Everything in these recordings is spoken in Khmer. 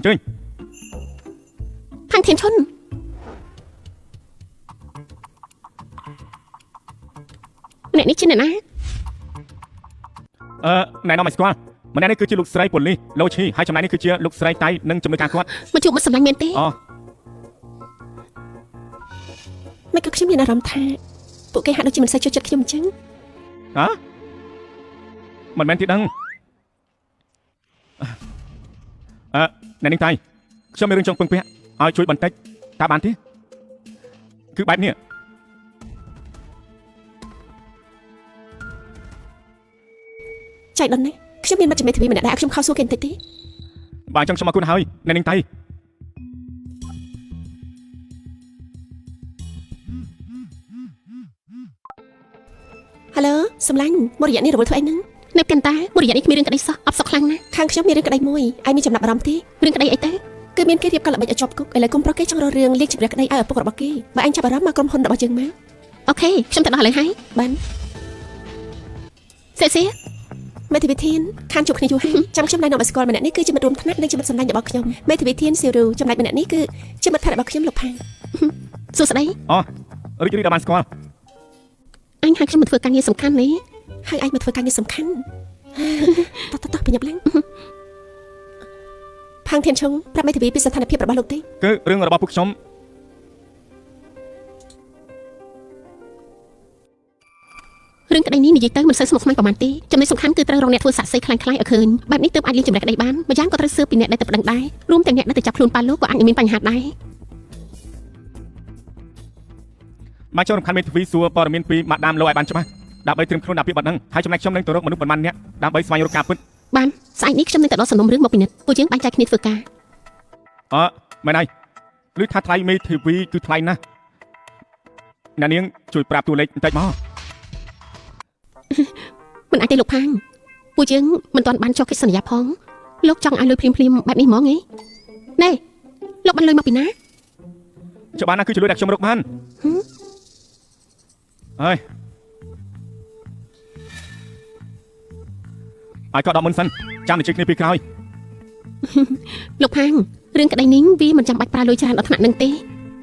chơi Thằng Thiên Xuân Nè ní chứ nè ná này nó mày qua mà này cứ chia lục sấy quần ly lâu chi hai trăm này cứ chia lục sấy tay nâng chấm đôi càng quát Mà chụp một sầm lanh men tê Mày cứ xem như là rắm tha Bộ cây hạ đâu chỉ mình sai cho chất khi mình trắng hả mình men thiệt đăng này ninh tay cho mấy đứa trong phương quẹ ai chui bẩn tách ta bán thế cứ bãi nè Chạy đần đấy Chứ mình bắt chừng mày thì mình đã không khao xua kênh tí bà trong mà con hơi này ninh tay Hello សំឡាញ់មករយៈនេះរវល់ធ្វើអីហ្នឹងនៅកាន់តាមករយៈនេះគ្មានរឿងក្តីសោះអបសក់ខ្លាំងណាស់ខាងខ្ញុំមានរឿងក្តីមួយឯងមានចំណាប់អារម្មណ៍ទេរឿងក្តីអីទៅគឺមានគេរៀបការល្បិចឲ្យជាប់គុកឥឡូវគុំប្រុសគេចង់រករឿងលៀកជម្រះក្តីឲ្យឪពុករបស់គេបើឯងចាប់អារម្មណ៍មកក្រុមហ៊ុនរបស់យើងមកអូខេខ្ញុំទៅដល់ឥឡូវហើយបានសេមេធាវីធានខានជួបគ្នាយូរហើយចាំខ្ញុំណែនាំឲ្យស្គាល់ម្នាក់នេះគឺជាមិត្តរួមថ្នាក់និងជាមិត្តសម្លាញ់របស់ខ្ញុំមេធាវីធានស៊ីរូចំណែកម្នាក់នេះគឺជាមិត្តភក្តិរបស់ខ្ញុំលោកផាងសួស្តីរីករាយដល់បានស្គាល់អញហៅខ្ញុំមកធ្វើការងារសំខាន់នេះហៅឯងមកធ្វើការងារសំខាន់តោះបញ្ញាប់ឡើងផាងធានឈុងប្រាប់មេធាវីពីស្ថានភាពរបស់លោកទេគឺរឿងរបស់ពួកខ្ញុំរឿងក្តីនេះនិយាយទៅមិនសូវស្មុគស្មាញប៉ុន្មានទេចំណុចសំខាន់គឺត្រូវរកអ្នកធ្វើសាក់សីខ្លាំងៗឲ្យឃើញបែបនេះទើបអាចលៀងចម្រាស់ក្តីបានម្យ៉ាងក៏ត្រូវស៊ើបពីអ្នកដែលទៅប្តឹងដែររួមទាំងអ្នកដែលទៅចាប់ខ្លួនប៉ាលោកក៏អាចមានបញ្ហាដែរមកចូលរំខានមេធាវីសួរព័ត៌មានពីម៉ាដាមលោកឲ្យបានច្បាស់ដើម្បីត្រៀមខ្លួនដាក់ពីបាត់ហ្នឹងហើយចំណែកខ្ញុំនឹងទៅរកមនុស្សប៉ុន្មានអ្នកដើម្បីស្វែងរកការពិតបានស្អែកនេះខ្ញុំនឹងទៅដល់សំណុំរឿងមកពិនិត្យពួកយើងបែងចែកគ្នាធ្វើការមែនហើយឮថាថ្លៃមេធាវីគឺថ្លៃណាស់អ្នកនាងជួយប្រាប់តួលេខបន្តិចមកមិនអាចទេលោកផាងពួកយើងមិនទាន់បានចុះកិច្ចសន្យាផងលោកចង់ឲ្យលុយភ្លាមបែបនេះហ្មងហ៎ណែលោកបានលុយមកពីណាច្បាស់ណាស់គឺជាលុយដែលខ្ញុំរកបានហើយឲ្យក៏10មុនសិនចាំតែជិះគ្នាពីក្រោយលោកផាងរឿងក្តីនេះវាមិនចាំបាច់ប្រើលុយច្រើនដល់ថ្នាក់នឹងទេ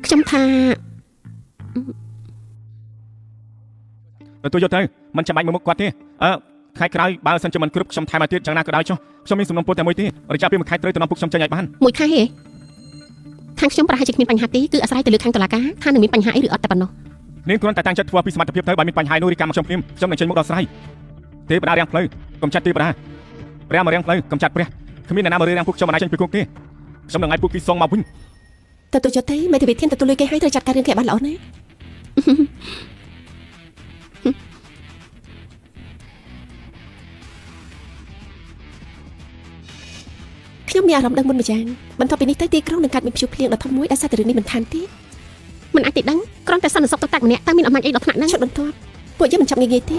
ខ្ញុំថាទៅយកទៅមិនចាំបាច់មកមុខគាត់ទេខែក្រោយបើសិនជាមិនគ្រប់ខ្ញុំថែមឲ្យទៀតយ៉ាងណាក៏ដោយចុះខ្ញុំមានសំណុំពរតែមួយទេរយៈពេល1ខែត្រូវទៅនាំពួកខ្ញុំចេញឲ្យបាន1ខែហ៎ខាងខ្ញុំប្រហែលជាគ្មានបញ្ហាទេគឺអាស្រ័យទៅលើខាងតុលាការថានឹងមានបញ្ហាអីឬអត់តែប៉ុណ្ណោះនាងគ្រាន់តែតាំងចិត្តធ្វើពីសមត្ថភាពទៅបើមានបញ្ហានោះរីកាមកខ្ញុំខ្ញុំនឹងចេញមកដល់ស្រ័យទេបដារាំងផ្លូវកុំចាត់ទេបដាព្រះមករាំងផ្លូវកុំចាត់ព្រះគ្មានអ្នកណាមករាំងពួកខ្ញុំមិនអាចចេញពីគុកទេខ្ញុំនឹងឲ្យពួកគេសងមកវិញទៅចុះទេមេធាវីធានទទួលលុយគេឲ្យត្រូវចាត់ការរឿងគេបានល្អណាស់ខ្ញុំមានអារម្មណ៍ដឹងមុនម្យ៉ាងបន្ទាប់ពីនេះទៅទីក្រុងនឹងកាត់មានព្យុះភ្លៀងដ៏ធំមួយដែលសារតែរឿងនេះមិនខានទេមិនអាចទេដឹងគ្រាន់តែសន្តិសុខទៅតាក់ម្នាក់តែមានអំណាចអីដល់ថ្នាក់ហ្នឹងឈុតបន្ទាប់ពួកយើងមិនចាប់ងាយៗទេ